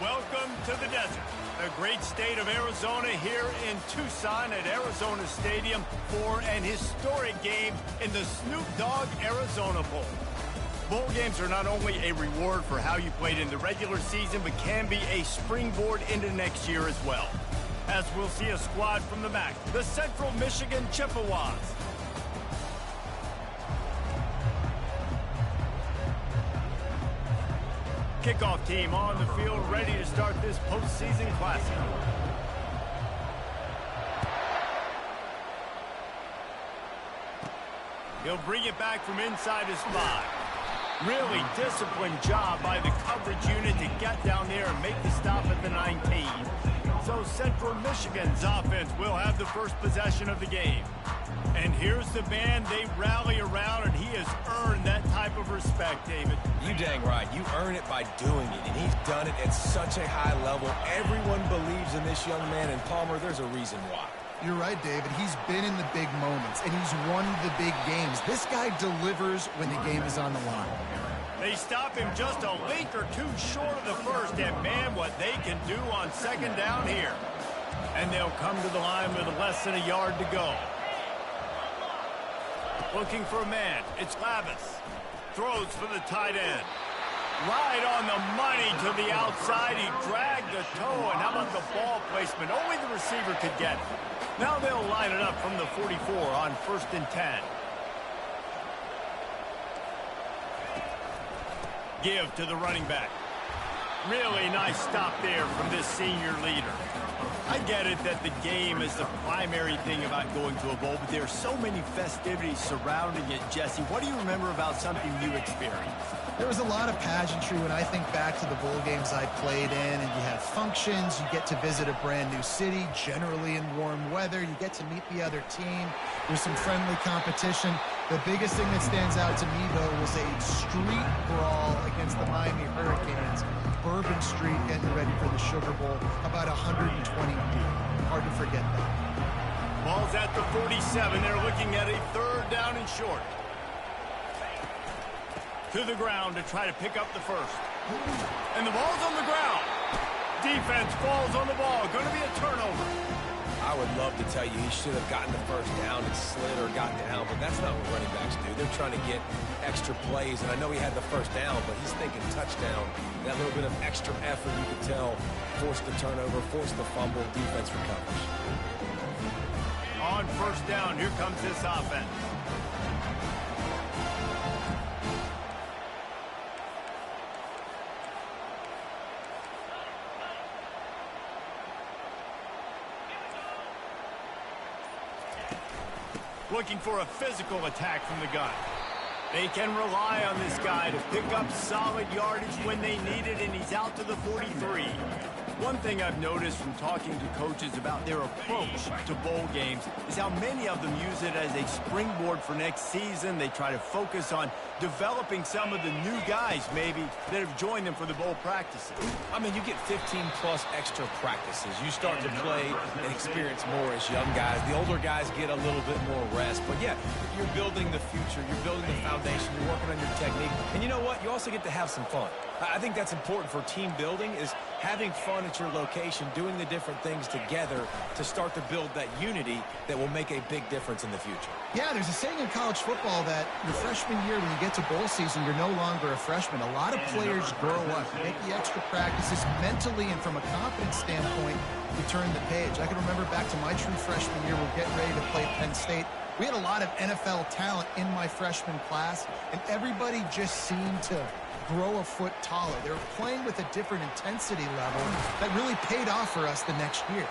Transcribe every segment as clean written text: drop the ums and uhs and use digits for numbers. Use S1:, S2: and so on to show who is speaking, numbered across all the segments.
S1: Welcome to the desert, the great state of Arizona, here in Tucson at Arizona Stadium for an historic game in the Snoop Dogg Arizona Bowl. Bowl games are not only a reward for how you played in the regular season, but can be a springboard into next year as well. As we'll see a squad from the MAC, the Central Michigan Chippewas. Kickoff team on the field, ready to start this postseason classic. He'll bring it back from inside his 5. Really disciplined job by the coverage unit to get down there and make the stop at the 19. So Central Michigan's offense will have the first possession of the game. And here's the man they rally around, and he has earned that type of respect, David.
S2: You dang right. You earn it by doing it, and he's done it at such a high level. Everyone believes in this young man, and Palmer, there's a reason why.
S3: You're right, David. He's been in the big moments, and he's won the big games. This guy delivers when the game is on the line.
S1: They stop him just a link or two short of the first, and man, what they can do on second down here. And they'll come to the line with less than a yard to go. Looking for a man, it's Lavis. Throws for the tight end. Right on the money to the outside. He dragged the toe, and how about the ball placement? Only the receiver could get it. Now they'll line it up from the 44 on 1st and 10. Give to the running back. Really nice stop there from this senior leader. I get it that the game is the primary thing about going to a bowl, but there are so many festivities surrounding it, Jesse. What do you remember about something you experienced?
S3: There was a lot of pageantry when I think back to the bowl games I played in, and you have functions, you get to visit a brand new city, generally in warm weather, you get to meet the other team, there's some friendly competition. The biggest thing that stands out to me, though, was a street brawl against the Miami Hurricanes. Bourbon Street getting ready for the Sugar Bowl, about 120 people. Hard to forget that.
S1: Ball's at the 47. They're looking at a 3rd down and short. To the ground to try to pick up the first. And the ball's on the ground. Defense falls on the ball. Going to be a turnover.
S2: I would love to tell you he should have gotten the first down and slid or got down, but that's not what running backs do. They're trying to get extra plays, and I know he had the first down, but he's thinking touchdown. That little bit of extra effort, you could tell, forced the turnover, forced the fumble, defense recovers.
S1: On 1st down, here comes this offense. Looking for a physical attack from the gun. They can rely on this guy to pick up solid yardage when they need it, and he's out to the 43. One thing I've noticed from talking to coaches about their approach to bowl games is how many of them use it as a springboard for next season. They try to focus on developing some of the new guys, maybe, that have joined them for the bowl practices.
S2: I mean, you get 15-plus extra practices. You start to play and experience more as young guys. The older guys get a little bit more rest. But, yeah, you're building the future. You're building the foundation. You're working on your technique. And you know what? You also get to have some fun. I think that's important for team building, is having fun at your location, doing the different things together to start to build that unity that will make a big difference in the future.
S3: Yeah, there's a saying in college football that your freshman year, when you get to bowl season, you're no longer a freshman. A lot of players grow up, make the extra practices mentally, and from a confidence standpoint, you turn the page. I can remember back to my true freshman year, we're getting ready to play Penn State. We had a lot of NFL talent in my freshman class, and everybody just seemed to grow a foot taller. They were playing with a different intensity level that really paid off for us the next year.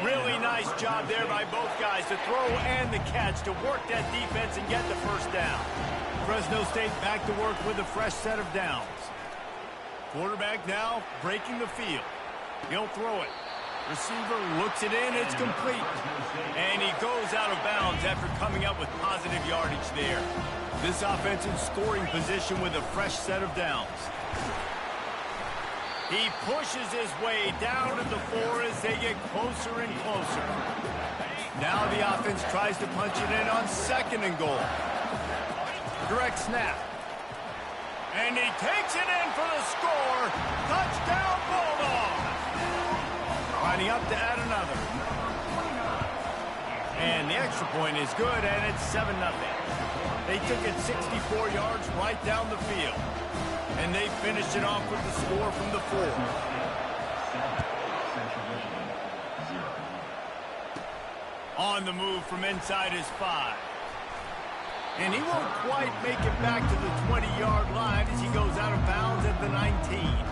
S1: Really nice job there by both guys to throw and the catch to work that defense and get the first down. Fresno State back to work with a fresh set of downs. Quarterback now breaking the field. He'll throw it. Receiver looks it in. It's complete. And he goes out of bounds after coming up with positive yardage there. This offense in scoring position with a fresh set of downs. He pushes his way down to the 4 as they get closer and closer. Now the offense tries to punch it in on 2nd and goal. Direct snap. And he takes it in for the score. Touchdown, Bulldogs! Lining up to add another. And the extra point is good, and it's 7-0. They took it 64 yards right down the field. And they finished it off with the score from the 4. On the move from inside his 5. And he won't quite make it back to the 20-yard line as he goes out of bounds at the 19.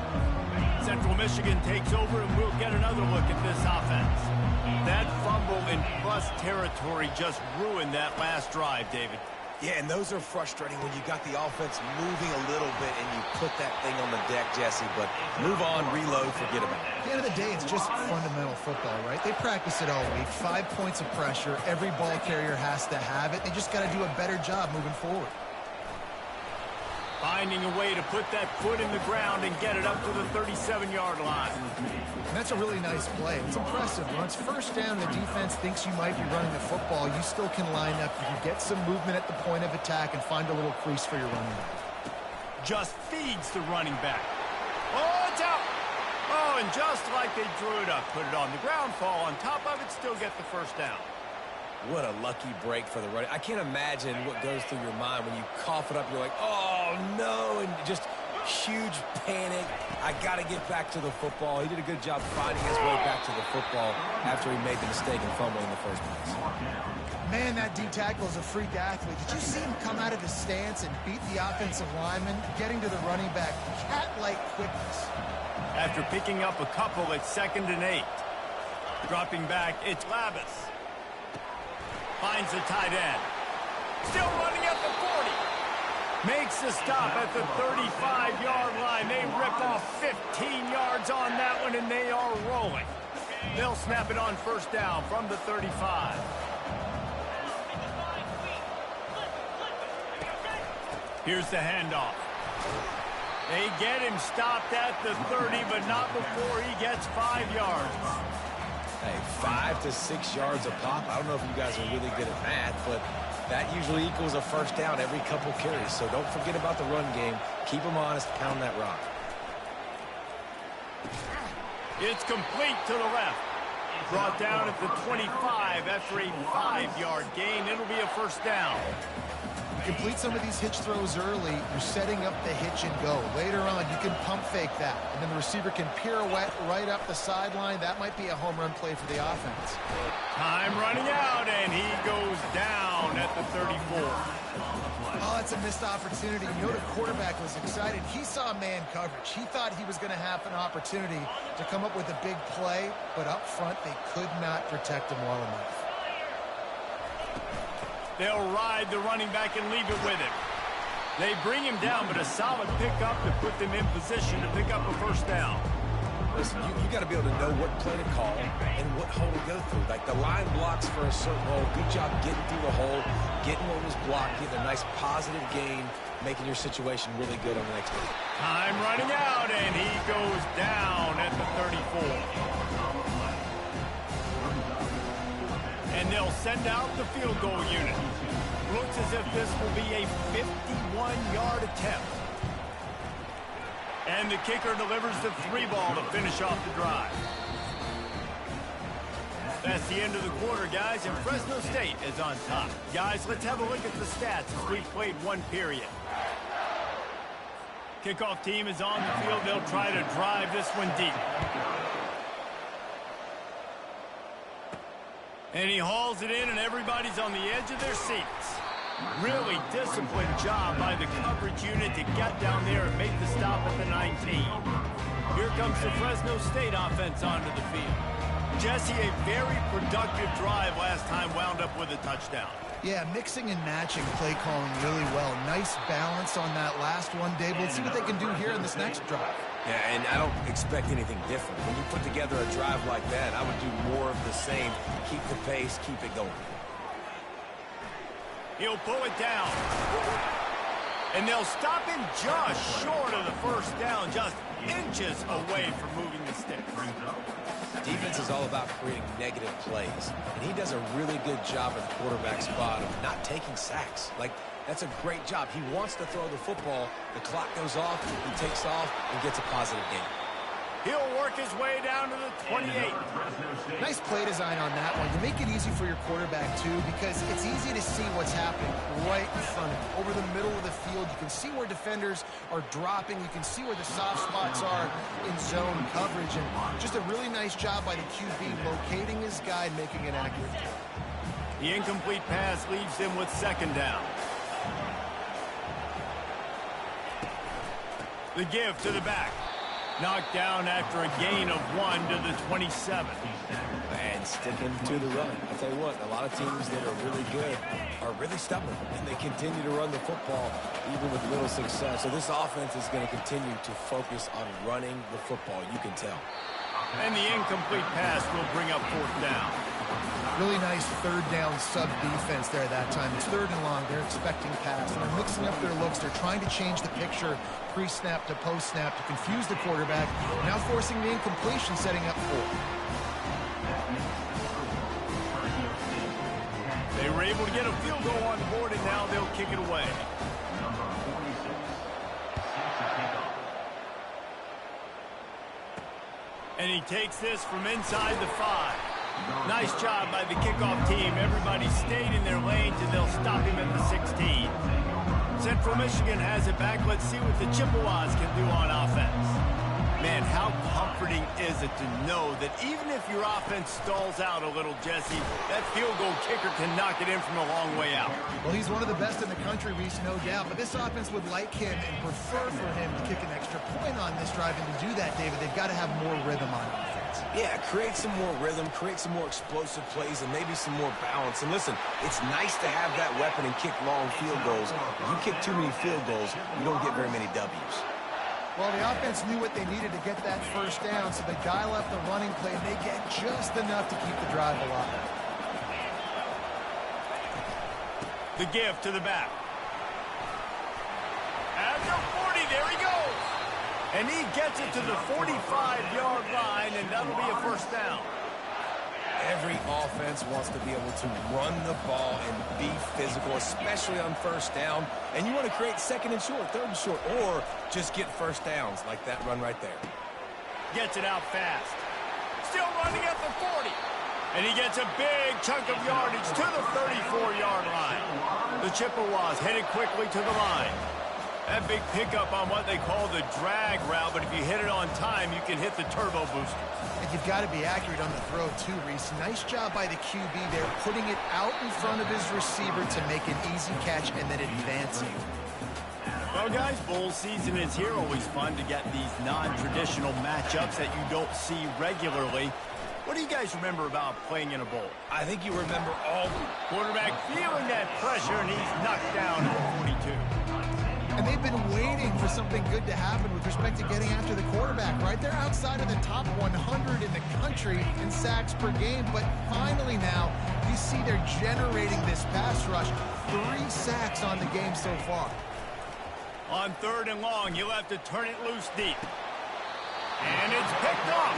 S1: Central Michigan takes over, and we'll get another look at this offense. That fumble in plus territory just ruined that last drive, David.
S2: Yeah, and those are frustrating when you got the offense moving a little bit and you put that thing on the deck, Jesse. But move on, reload, forget about it.
S3: At the end of the day, it's just fundamental football, right? They practice it all week. 5 points of pressure. Every ball carrier has to have it. They just got to do a better job moving forward.
S1: Finding a way to put that foot in the ground and get it up to the 37-yard line.
S3: And that's a really nice play. It's impressive. When it's first down, the defense thinks you might be running the football. You still can line up. You can get some movement at the point of attack and find a little crease for your running back.
S1: Just feeds the running back. Oh, it's out. Oh, and just like they drew it up, put it on the ground, fall on top of it, still get the first down.
S2: What a lucky break for the running. I can't imagine what goes through your mind when you cough it up. You're like, oh, no, and just huge panic. I got to get back to the football. He did a good job finding his way back to the football after he made the mistake and fumble in the first place.
S3: Man, that D tackle is a freak athlete. Did you see him come out of his stance and beat the offensive lineman, getting to the running back? Cat-like quickness.
S1: After picking up a couple at 2nd and 8. Dropping back, it's Labus. Finds the tight end. Still running at the 40. Makes the stop at the 35-yard line. They rip off 15 yards on that one, and they are rolling. They'll snap it on first down from the 35. Here's the handoff. They get him stopped at the 30, but not before he gets 5 yards.
S2: Hey, 5 to 6 yards a pop. I don't know if you guys are really good at math, but that usually equals a first down every couple carries. So don't forget about the run game. Keep them honest. Pound that rock.
S1: It's complete to the left. Brought down at the 25 after a 5-yard gain. It'll be a first down.
S3: Complete some of these hitch throws early, you're setting up the hitch and go. Later on, you can pump fake that, and then the receiver can pirouette right up the sideline. That might be a home run play for the offense.
S1: Time running out, and he goes down at the 34.
S3: Oh, that's a missed opportunity. You know the quarterback was excited. He saw man coverage. He thought he was going to have an opportunity to come up with a big play, but up front, they could not protect him well enough.
S1: They'll ride the running back and leave it with him. They bring him down, but a solid pickup to put them in position to pick up a first down.
S2: Listen, you got to be able to know what play to call and what hole to go through. Like the line blocks for a certain hole. Good job getting through the hole, getting what was blocked, getting a nice positive gain, making your situation really good on the next play.
S1: Time running out, and he goes down at the 34. And they'll send out the field goal unit. Looks as if this will be a 51-yard attempt. And the kicker delivers the 3-ball to finish off the drive. That's the end of the quarter, guys, and Fresno State is on top. Guys, let's have a look at the stats as we've played one period. Kickoff team is on the field. They'll try to drive this one deep. And he hauls it in, and everybody's on the edge of their seats. Really disciplined job by the coverage unit to get down there and make the stop at the 19. Here comes the Fresno State offense onto the field. Jesse, a very productive drive last time, wound up with a touchdown.
S3: Yeah, mixing and matching play calling really well. Nice balance on that last one, Dave. We'll see what they can do here in this next drive.
S2: Yeah, and I don't expect anything different. When you put together a drive like that, I would do more of the same. Keep the pace, keep it going.
S1: He'll pull it down. And they'll stop him just short of the first down, just inches away from moving the stick.
S2: Defense is all about creating negative plays, and he does a really good job at the quarterback spot of not taking sacks. Like, that's a great job. He wants to throw the football. The clock goes off, he takes off, and gets a positive gain.
S1: He'll work his way down to the 28.
S3: Nice play design on that one. You make it easy for your quarterback, too, because it's easy to see what's happening right in front of you. Over the middle of the field, you can see where defenders are dropping. You can see where the soft spots are in zone coverage. And just a really nice job by the QB locating his guy and making it accurate.
S1: The incomplete pass leaves him with second down. The give to the back. Knocked down after a gain of 1 to the 27.
S2: And sticking to the run. I'll tell you what, a lot of teams that are really good are really stubborn, and they continue to run the football even with little success. So this offense is going to continue to focus on running the football, you can tell.
S1: And the incomplete pass will bring up fourth down.
S3: Really nice third down sub-defense there that time. It's third and long. They're expecting pass. And they're mixing up their looks. They're trying to change the picture pre-snap to post-snap to confuse the quarterback. Now forcing the incompletion, setting up fourth.
S1: They were able to get a field goal on the board, and now they'll kick it away. And he takes this from inside the 5. Nice job by the kickoff team. Everybody stayed in their lanes, and they'll stop him at the 16. Central Michigan has it back. Let's see what the Chippewas can do on offense. Man, how comforting is it to know that even if your offense stalls out a little, Jesse, that field goal kicker can knock it in from a long way out.
S3: Well, he's one of the best in the country, Reese, no doubt. But this offense would like him and prefer for him to kick an extra point on this drive. And to do that, David, they've got to have more rhythm on offense.
S2: Yeah, create some more rhythm, create some more explosive plays, and maybe some more balance. And listen, it's nice to have that weapon and kick long field goals. If you kick too many field goals, you don't get very many W's.
S3: Well, the offense knew what they needed to get that first down, so they dial up the running play, and they get just enough to keep the drive alive.
S1: The give to the back. At the 40, there he goes. And he gets it to the 45-yard line, and that'll be a first down.
S2: Every offense wants to be able to run the ball and be physical, especially on first down. And you want to create second and short, third and short, or just get first downs like that run right there.
S1: Gets it out fast. Still running at the 40. And he gets a big chunk of yardage to the 34-yard line. The Chippewas headed quickly to the line. That big pickup on what they call the drag route, but if you hit it on time, you can hit the turbo booster.
S3: And you've got to be accurate on the throw, too, Reese. Nice job by the QB there, putting it out in front of his receiver to make an easy catch and then advancing.
S1: Well, guys, bowl season is here. Always fun to get these non-traditional matchups that you don't see regularly. What do you guys remember about playing in a bowl?
S2: I think you remember all the
S1: quarterback feeling that pressure, and he's knocked down at 42.
S3: And they've been waiting for something good to happen with respect to getting after the quarterback, right? They're outside of the top 100 in the country in sacks per game, but finally now you see they're generating this pass rush. 3 sacks on the game so far.
S1: On third and long, you'll have to turn it loose deep. And it's picked off.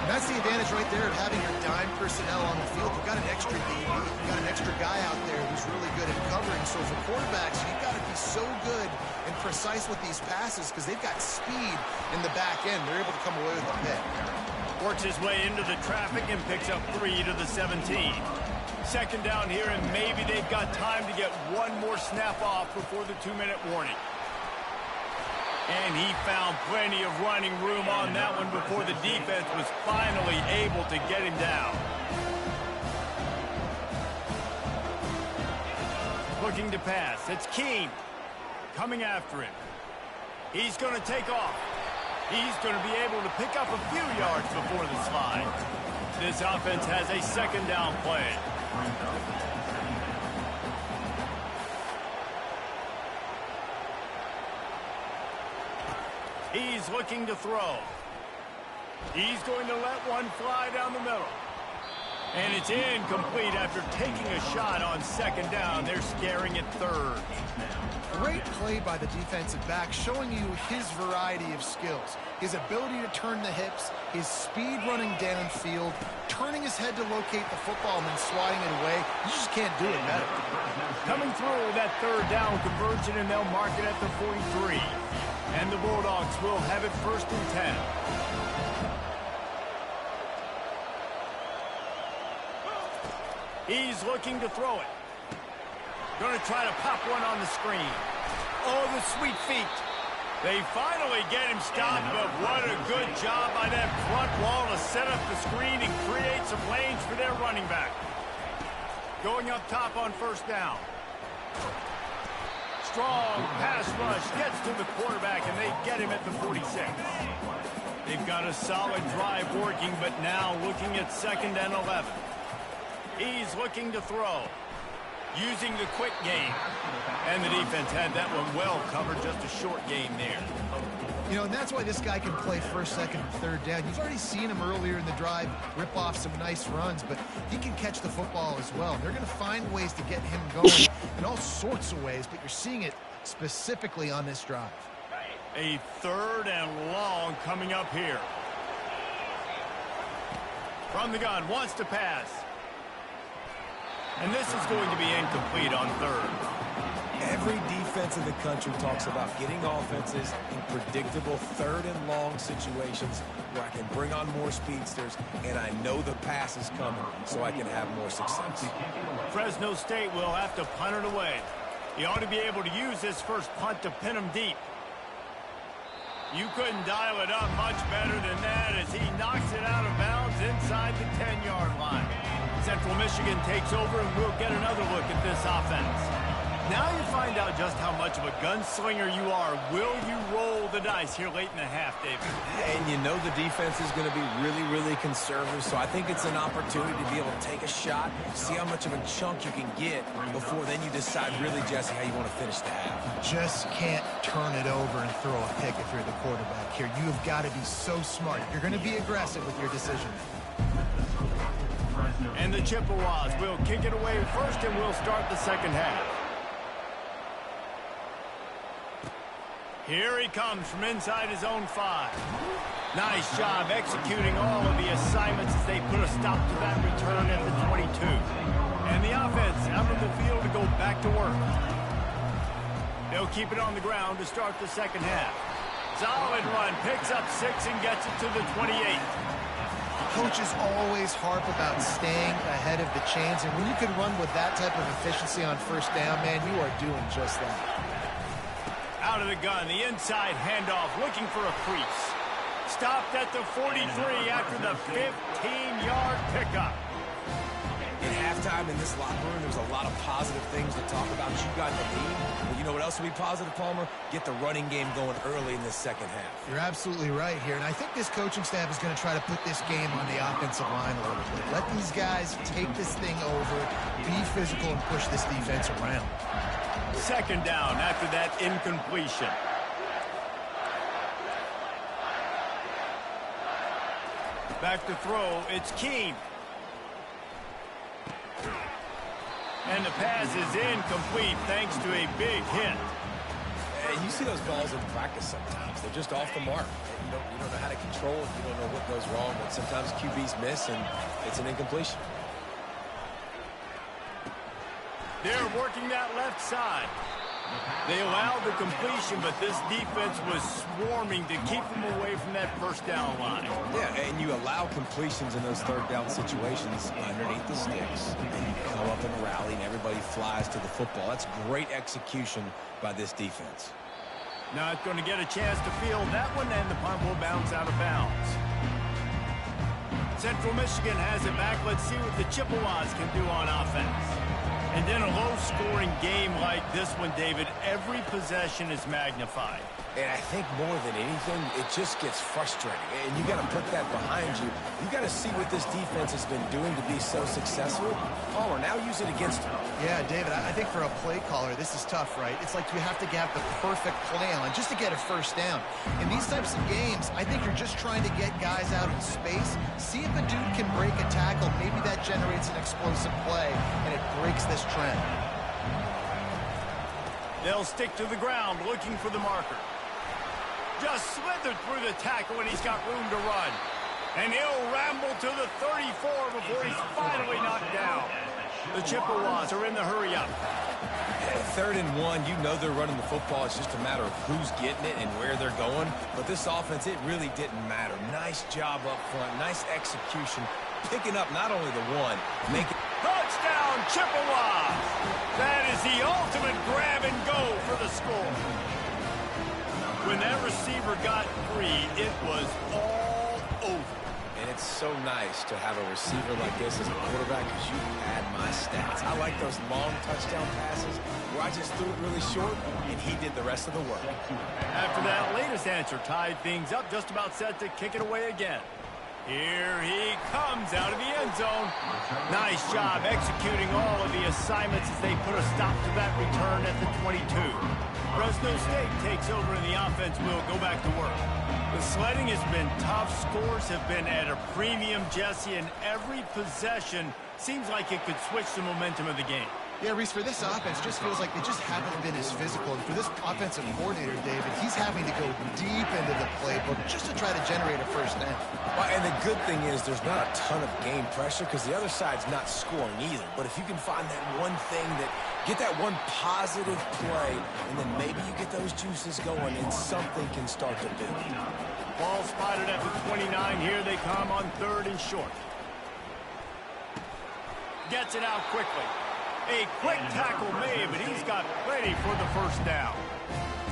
S3: And that's the advantage right there of having your dime personnel on the field. You've got an extra DB. You've got an extra guy out there who's really good at covering. So for quarterbacks, you've got to be so good and precise with these passes because they've got speed in the back end. They're able to come away with the pick.
S1: Works his way into the traffic and picks up 3 to the 17. Second down here, and maybe they've got time to get one more snap off before the 2-minute warning. And he found plenty of running room on that one before the defense was finally able to get him down. Looking to pass. It's Keene coming after him. He's going to take off. He's going to be able to pick up a few yards before the slide. This offense has a second down play. He's looking to throw. He's going to let one fly down the middle. And it's incomplete after taking a shot on second down. They're scaring at third.
S3: Great play by the defensive back, showing you his variety of skills. His ability to turn the hips, his speed running downfield, turning his head to locate the football and then swatting it away. You just can't do it better.
S1: Coming through that third down conversion, and they'll mark it at the 43. And the Bulldogs will have it 1st and 10. He's looking to throw it. Going to try to pop one on the screen. Oh, the sweet feet. They finally get him stopped, but what a good job by that front wall to set up the screen and create some lanes for their running back. Going up top on 1st down. Strong pass rush gets to the quarterback, and they get him at the 46. They've got a solid drive working, but now looking at 2nd and 11. He's looking to throw. Using the quick game. And the defense had that one well covered, just a short game there.
S3: You know, and that's why this guy can play 1st, 2nd, and 3rd down. You've already seen him earlier in the drive rip off some nice runs, but he can catch the football as well. They're going to find ways to get him going in all sorts of ways, but you're seeing it specifically on this drive.
S1: A 3rd and long coming up here. From the gun, wants to pass. And this is going to be incomplete on 3rd.
S2: Every defense in the country talks about getting offenses in predictable 3rd and long situations where I can bring on more speedsters and I know the pass is coming so I can have more success.
S1: Fresno State will have to punt it away. He ought to be able to use his first punt to pin him deep. You couldn't dial it up much better than that as he knocks it out of bounds inside the 10-yard line. Central Michigan takes over, and we'll get another look at this offense. Now you find out just how much of a gunslinger you are. Will you roll the dice here late in the half, David?
S2: And you know the defense is going to be really, really conservative, so I think it's an opportunity to be able to take a shot, see how much of a chunk you can get before then you decide really, Jesse, how you want to finish the half.
S3: You just can't turn it over and throw a pick if you're the quarterback here. You have got to be so smart. You're going to be aggressive with your decision.
S1: And the Chippewas will kick it away 1st, and we'll start the 2nd half. Here he comes from inside his own 5. Nice job executing all of the assignments as they put a stop to that return at the 22. And the offense out of the field to go back to work. They'll keep it on the ground to start the 2nd half. Solid run, picks up 6 and gets it to the 28.
S3: Coaches always harp about staying ahead of the chains, and when you can run with that type of efficiency on 1st down, man, you are doing just that.
S1: Out of the gun, the inside handoff, looking for a crease. Stopped at the 43 after the 15-yard pickup.
S2: In halftime in this locker room, there's a lot of positive things to talk about. You got the lead. But you know what else will be positive, Palmer? Get the running game going early in this 2nd half.
S3: You're absolutely right here, and I think this coaching staff is going to try to put this game on the offensive line a little bit. Let these guys take this thing over, be physical, and push this defense around.
S1: 2nd down after that incompletion. Back to throw, it's Keene. And the pass is incomplete thanks to a big hit.
S2: And you see those balls in practice sometimes. They're just off the mark. You don't know how to control it. You don't know what goes wrong. But sometimes QBs miss, and it's an incompletion.
S1: They're working that left side. They allowed the completion, but this defense was swarming to keep them away from that 1st down line.
S2: Yeah, and you allow completions in those 3rd down situations underneath the sticks. And you come up in a rally, and everybody flies to the football. That's great execution by this defense.
S1: Not going to get a chance to field that one, and the punt will bounce out of bounds. Central Michigan has it back. Let's see what the Chippewas can do on offense. And in a low-scoring game like this one, David, every possession is magnified.
S2: And I think more than anything, it just gets frustrating. And you got to put that behind you. You got to see what this defense has been doing to be so successful. Palmer, now use it against them.
S3: Yeah, David, I think for a play caller, this is tough, right? It's like you have to have the perfect play on just to get a 1st down. In these types of games, I think you're just trying to get guys out in space, see if a dude can break a tackle. Maybe that generates an explosive play, and it breaks this trend.
S1: They'll stick to the ground looking for the marker. Just slithered through the tackle, and he's got room to run. And he'll ramble to the 34 before he's finally knocked down. The Chippewas are in the hurry-up.
S2: Third and 1, you know they're running the football. It's just a matter of who's getting it and where they're going. But this offense, it really didn't matter. Nice job up front, nice execution, picking up not only the one, making...
S1: Touchdown, Chippewas! That is the ultimate grab and go for the score. When that receiver got free, it was all over.
S2: And it's so nice to have a receiver like this as a quarterback because you add my stats. I like those long touchdown passes where I just threw it really short and he did the rest of the work.
S1: After that latest answer tied things up, just about set to kick it away again. Here he comes out of the end zone. Nice job executing all of the assignments as they put a stop to that return at the 22. Fresno State takes over and the offense will go back to work. The sledding has been tough. Scores have been at a premium, Jesse, and every possession seems like it could switch the momentum of the game.
S3: Yeah, Reese, for this offense, just feels like they just haven't been as physical. And for this offensive coordinator, David, he's having to go deep into the playbook just to try to generate a first down.
S2: Well, and the good thing is there's not a ton of game pressure because the other side's not scoring either. But if you can find that one thing that, get that one positive play, and then maybe you get those juices going and something can start to build.
S1: Ball spotted at the 29. Here they come on 3rd and short. Gets it out quickly. A quick tackle made, but he's got plenty for the first down.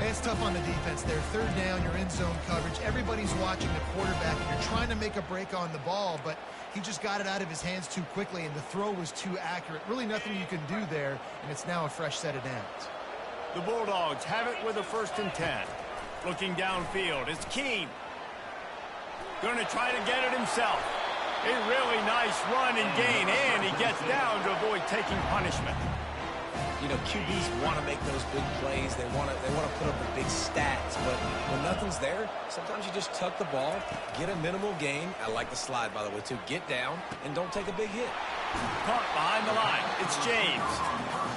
S3: It's tough on the defense there. 3rd down, you're in zone coverage. Everybody's watching the quarterback, and you're trying to make a break on the ball, but he just got it out of his hands too quickly, and the throw was too accurate. Really nothing you can do there, and it's now a fresh set of downs.
S1: The Bulldogs have it with a 1st and 10. Looking downfield, it's Keene. Going to try to get it himself. A really nice run and gain, and he gets down to avoid taking punishment.
S2: You know, QBs want to make those big plays. They want to put up the big stats, but when nothing's there, sometimes you just tuck the ball, get a minimal gain. I like the slide, by the way, too. Get down and don't take a big hit.
S1: Caught behind the line. It's James.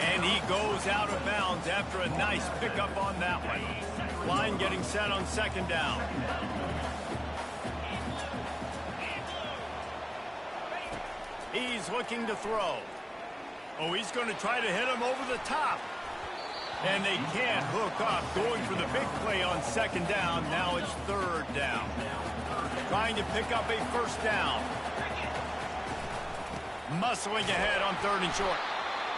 S1: And he goes out of bounds after a nice pickup on that one. Line getting set on 2nd down. He's looking to throw. Oh, he's going to try to hit him over the top. And they can't hook up. Going for the big play on 2nd down. Now it's 3rd down. Trying to pick up a 1st down. Muscling ahead on 3rd and short.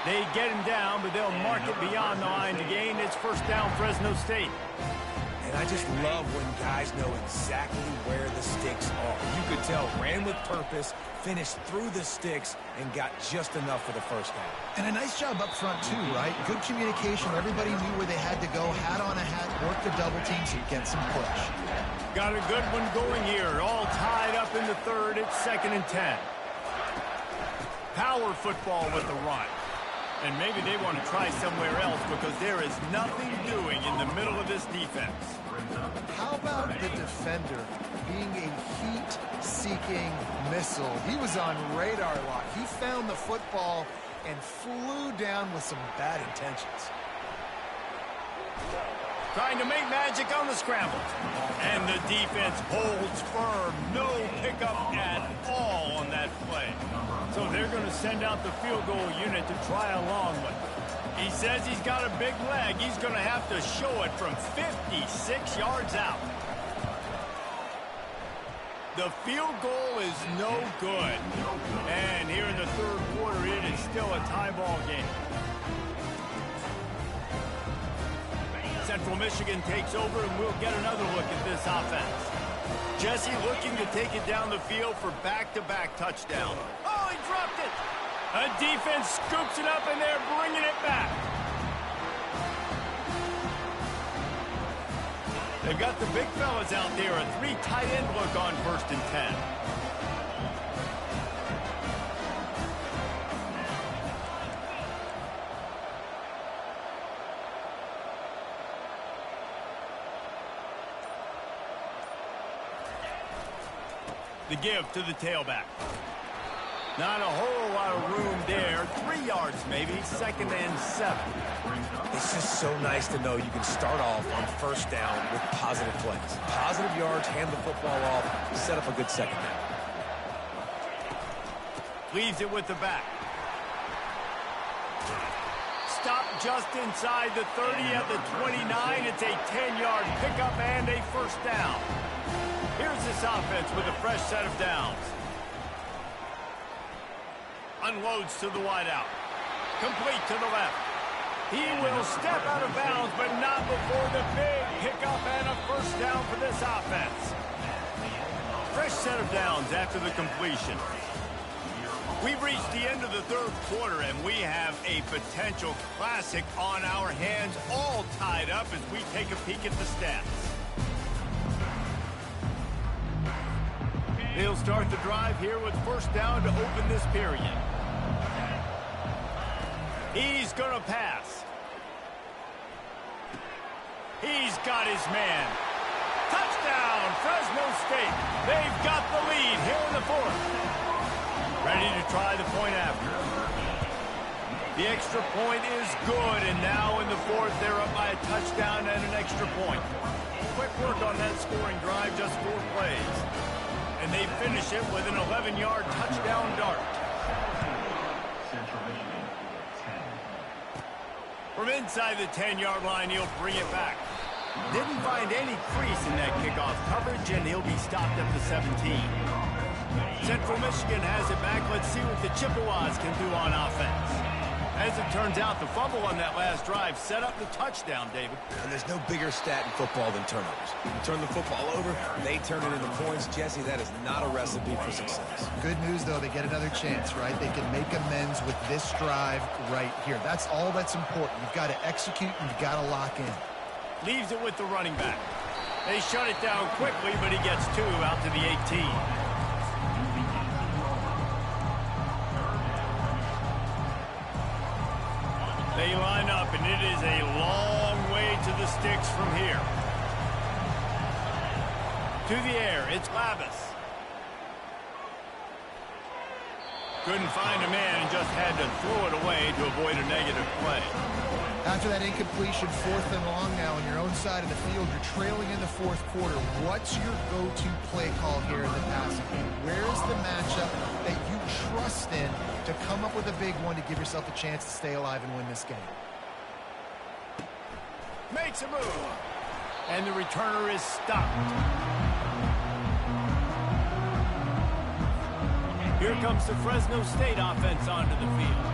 S1: They get him down, but they'll mark it beyond the line to gain. It's 1st down, Fresno State.
S2: And I just love when guys know exactly where the sticks are. You could tell, ran with purpose, finished through the sticks, and got just enough for the 1st down.
S3: And a nice job up front, too, right? Good communication. Everybody knew where they had to go. Hat on a hat, work the double teams and get some push.
S1: Got a good one going here. All tied up in the 3rd. It's 2nd and 10. Power football with the run. And maybe they want to try somewhere else because there is nothing doing in the middle of this defense.
S3: How about the defender being a heat-seeking missile? He was on radar lock. He found the football and flew down with some bad intentions.
S1: Trying to make magic on the scramble. And the defense holds firm. No pickup at all on that play. So they're going to send out the field goal unit to try a long one. He says he's got a big leg. He's going to have to show it from 56 yards out. The field goal is no good. And here in the 3rd quarter, it is still a tie ball game. Central Michigan takes over, and we'll get another look at this offense. Jesse looking to take it down the field for back-to-back touchdown. Oh, he dropped it! A defense scoops it up, and they're bringing it back. They've got the big fellas out there, a 3 tight end look on 1st and 10. The give to the tailback. Not a whole lot of room there. 3 yards maybe, 2nd and 7.
S2: It's just so nice to know you can start off on 1st down with positive plays. Positive yards, hand the football off, set up a good 2nd down.
S1: Leaves it with the back. stop just inside the 30 at the 29. It's a 10-yard pickup and a first down. Here's this offense with a fresh set of downs. Unloads to the wideout. Complete to the left. He will step out of bounds, but not before the big pickup and a first down for this offense. Fresh set of downs after the completion. We've reached the end of the third quarter, and we have a potential classic on our hands, all tied up as we take a peek at the stats. They'll start the drive here with first down to open this period. He's going to pass. He's got his man. Touchdown, Fresno State. They've got the lead here in the fourth. Ready to try the point after. The extra point is good, and now in the fourth, they're up by a touchdown and an extra point. Quick work on that scoring drive, just 4 plays. And they finish it with an 11-yard touchdown dart. From inside the 10-yard line, he'll bring it back. Didn't find any crease in that kickoff coverage, and he'll be stopped at the 17. Central Michigan has it back. Let's see what the Chippewas can do on offense. As it turns out, the fumble on that last drive set up the touchdown, David.
S2: And there's no bigger stat in football than turnovers. You turn the football over, they turn it into points. Jesse, that is not a recipe for success.
S3: Good news, though, they get another chance, right? They can make amends with this drive right here. That's all that's important. You've got to execute, and you've got to lock in.
S1: Leaves it with the running back. They shut it down quickly, but he gets 2 out to the 18. They line up, and it is a long way to the sticks from here. To the air, it's Lavis. Couldn't find a man and just had to throw it away to avoid a negative play.
S3: After that incompletion, 4th and long now on your own side of the field, you're trailing in the fourth quarter. What's your go-to play call here in the passing game? Where's the matchup that you trust in to come up with a big one to give yourself a chance to stay alive and win this game?
S1: Makes a move. And the returner is stopped. Here comes the Fresno State offense onto the field.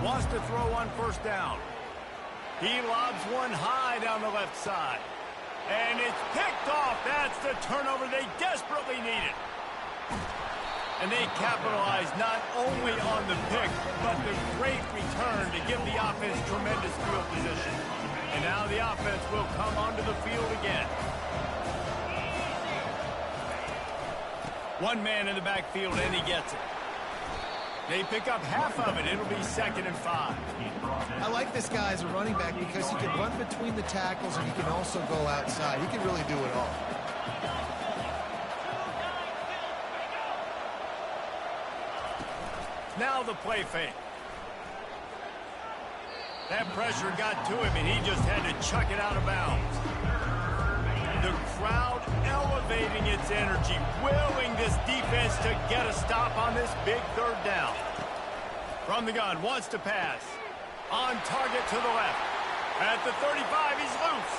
S1: Wants to throw on first down. He lobs one high down the left side. And it's picked off. That's the turnover they desperately needed. And they capitalize not only on the pick, but the great return to give the offense tremendous field position. And now the offense will come onto the field again. One man in the backfield, and he gets it. They pick up half of it. It'll be 2nd and 5.
S3: I like this guy as a running back because he can run between the tackles and he can also go outside. He can really do it all.
S1: Now the play fake. That pressure got to him, and he just had to chuck it out of bounds. The crowd elevating its energy, willing this defense to get a stop on this big 3rd down. From the gun, wants to pass. On target to the left. At the 35, he's loose.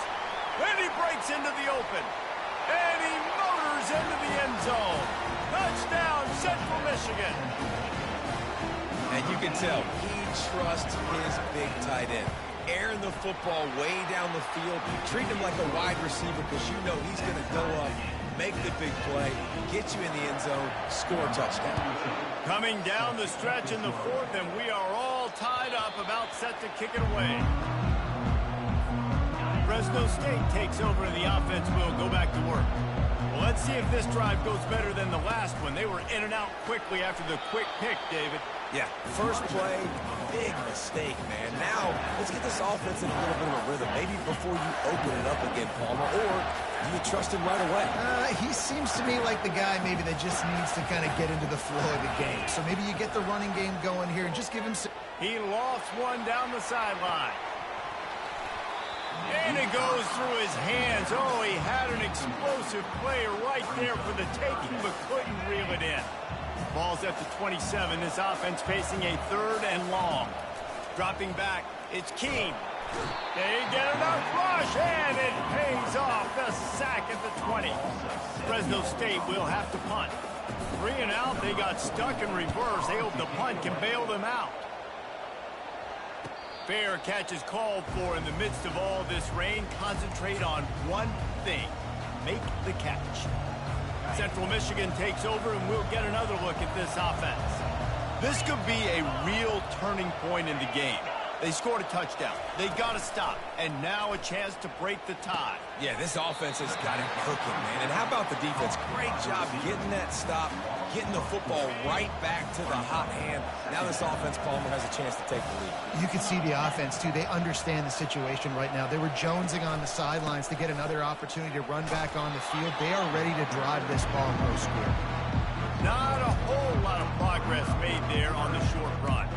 S1: Then he breaks into the open. And he motors into the end zone. Touchdown, Central Michigan.
S2: And you can tell he trusts his big tight end. Airing the football way down the field. Treat him like a wide receiver because you know he's going to go up, make the big play, get you in the end zone, score a touchdown.
S1: Coming down the stretch in the 4th, and we are all tied up, about set to kick it away. Fresno State takes over, and the offense will go back to work. Well, let's see if this drive goes better than the last one. They were in and out quickly after the quick pick, David.
S2: Yeah, first play, big mistake, man. Now, let's get this offense in a little bit of a rhythm. Maybe before you open it up again, Palmer, or do you trust him right away?
S3: He seems to me like the guy maybe that just needs to kind of get into the flow of the game. So maybe you get the running game going here and just give him some...
S1: He lofts one down the sideline. And it goes through his hands. Oh, he had an explosive player right there for the taking, but couldn't reel it in. Ball's at the 27. This offense facing a 3rd and long. Dropping back, it's Keene. They get enough rush, and it pays off. The sack at the 20. Fresno State will have to punt. 3 and out, they got stuck in reverse. They hope the punt can bail them out. Fair catch is called for in the midst of all this rain. Concentrate on one thing. Make the catch. Central Michigan takes over, and we'll get another look at this offense. This could be a real turning point in the game. They scored a touchdown. They got to stop. And now a chance to break the tie.
S2: Yeah, this offense has got it cooking, man. And how about the defense? Great job getting that stop, getting the football right back to the hot hand. Now this offense, Palmer, has a chance to take the lead.
S3: You can see the offense, too. They understand the situation right now. They were jonesing on the sidelines to get another opportunity to run back on the field. They are ready to drive this ball no score.
S1: Not a whole lot of progress made there on the short run.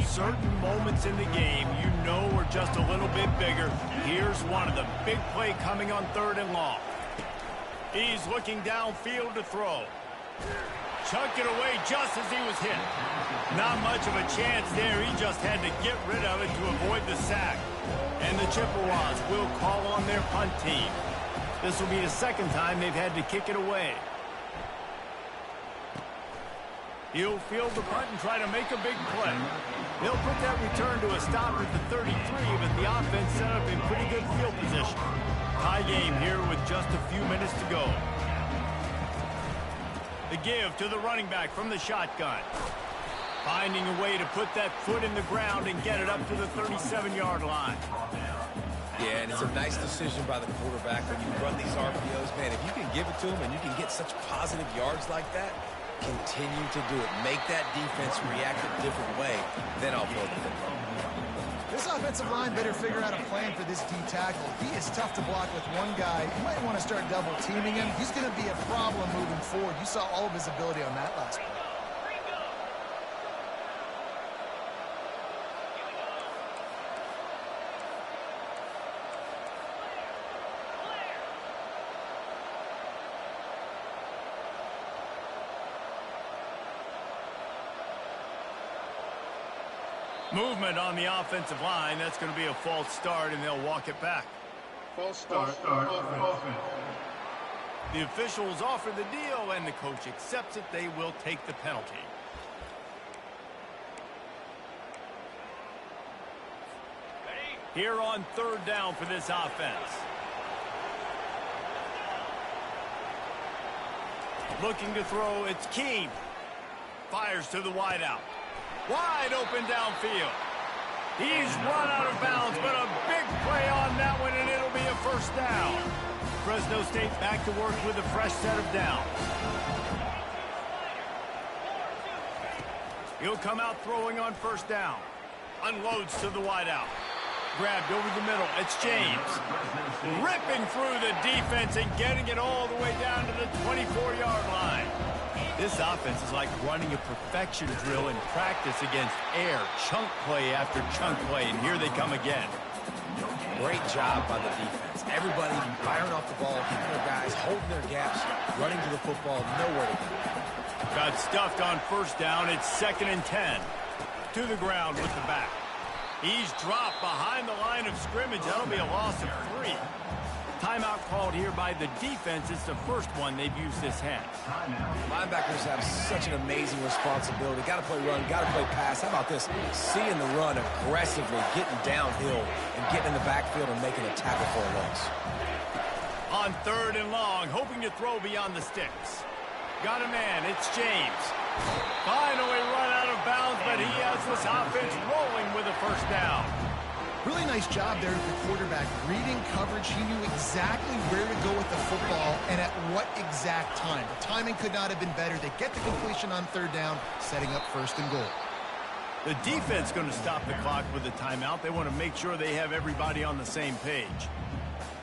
S1: Certain moments in the game you know are just a little bit bigger. Here's one of them. Big play coming on 3rd and long. He's looking downfield to throw. Chucked it away just as he was hit. Not much of a chance there. He just had to get rid of it to avoid the sack. And the Chippewas will call on their punt team. This will be the 2nd time they've had to kick it away. He'll field the punt and try to make a big play. They'll put that return to a stop at the 33, but the offense set up in pretty good field position. Tie game here with just a few minutes to go. The give to the running back from the shotgun. Finding a way to put that foot in the ground and get it up to the 37-yard line.
S2: Yeah, and it's a nice decision by the quarterback when you run these RPOs. Man, if you can give it to him and you can get such positive yards like that, continue to do it. Make that defense react a different way, then I'll throw the football.
S3: This offensive line better figure out a plan for this D tackle. He is tough to block with one guy. You might want to start double teaming him. He's going to be a problem moving forward. You saw all of his ability on that last play.
S1: Movement on the offensive line. That's going to be a false start, and they'll walk it back.
S4: False start. Offense.
S1: The officials offer the deal, and the coach accepts it. They will take the penalty. Here on 3rd down for this offense. Looking to throw, it's Keene. Fires to the wideout. Wide open downfield. He's run out of bounds, but a big play on that one, and it'll be a 1st down. Fresno State back to work with a fresh set of downs. He'll come out throwing on 1st down. Unloads to the wideout. Grabbed over the middle. It's James. Ripping through the defense and getting it all the way down to the 24-yard line. This offense is like running a perfection drill in practice against air. Chunk play after chunk play, and here they come again.
S2: Great job by the defense. Everybody firing off the ball, keeping their guys, holding their gaps, running to the football, nowhere to go.
S1: Got stuffed on 1st down. It's 2nd and 10. To the ground with the back. He's dropped behind the line of scrimmage. That'll be a loss of 3. Timeout called here by the defense. It's the first one they've used this half.
S2: Linebackers have such an amazing responsibility. Got to play run, got to play pass. How about this? Seeing the run aggressively, getting downhill, and getting in the backfield and making a tackle for a loss.
S1: On 3rd and long, hoping to throw beyond the sticks. Got a man. It's James. Finally run out of bounds, but he has this offense rolling with a 1st down.
S3: Really nice job there with the quarterback. Reading coverage, he knew exactly where to go with the football and at what exact time. The timing could not have been better. They get the completion on 3rd down, setting up 1st and goal.
S1: The defense going to stop the clock with a timeout. They want to make sure they have everybody on the same page.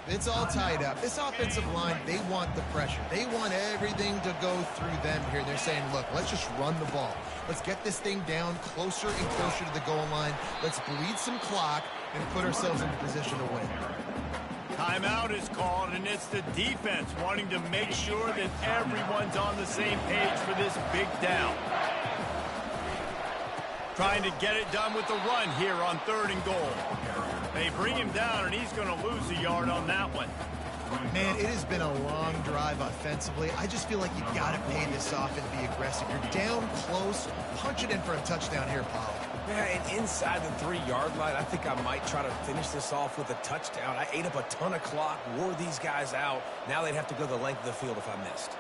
S3: It's all tied up. This offensive line, they want the pressure. They want everything to go through them here. They're saying, look, let's just run the ball. Let's get this thing down closer and closer to the goal line. Let's bleed some clock and put ourselves in a position to win.
S1: Timeout is called, and it's the defense wanting to make sure that everyone's on the same page for this big down. Trying to get it done with the run here on 3rd and goal. They bring him down, and he's going to lose a yard on that one.
S3: Man, it has been a long drive offensively. I just feel like you got to pay this off and be aggressive. You're down close. Punch it in for a touchdown here, Paul.
S2: Yeah, and inside the 3-yard line, I think I might try to finish this off with a touchdown. I ate up a ton of clock, wore these guys out. Now they'd have to go the length of the field if I missed.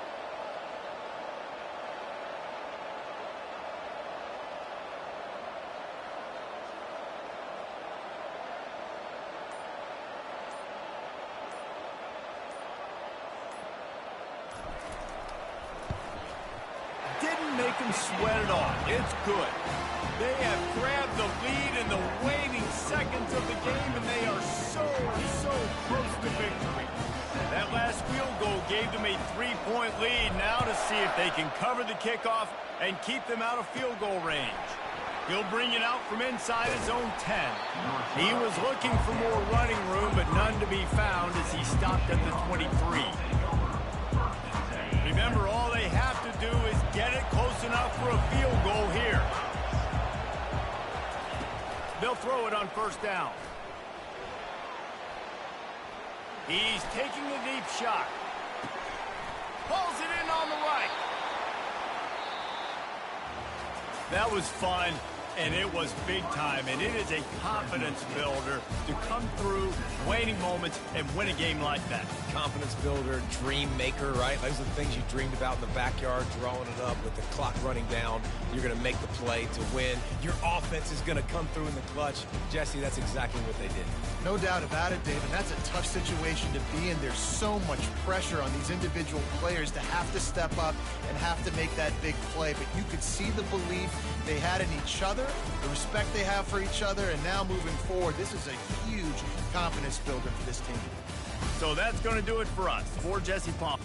S1: Make them sweat it off. It's good. They have grabbed the lead in the waning seconds of the game, and they are so close to victory. That last field goal gave them a 3-point lead. Now to see if they can cover the kickoff and keep them out of field goal range. He'll bring it out from inside his own 10. He was looking for more running room, but none to be found as he stopped at the 23. Remember, all they have to do is get it close enough for a field goal here. They'll throw it on 1st down. He's taking a deep shot. Pulls it in on the right. That was fun, and it was big time, and it is a confidence builder to come through waning moments and win a game like that.
S2: Confidence builder, dream maker, right? Those are the things you dreamed about in the backyard, drawing it up with the clock running down. You're going to make the play to win. Your offense is going to come through in the clutch. Jesse, that's exactly what they did.
S3: No doubt about it, David. That's a tough situation to be in. There's so much pressure on these individual players to have to step up and have to make that big play. But you could see the belief they had in each other, the respect they have for each other, and now moving forward, this is a huge confidence builder for this team.
S1: So that's going to do it for us. For Jesse Palmer.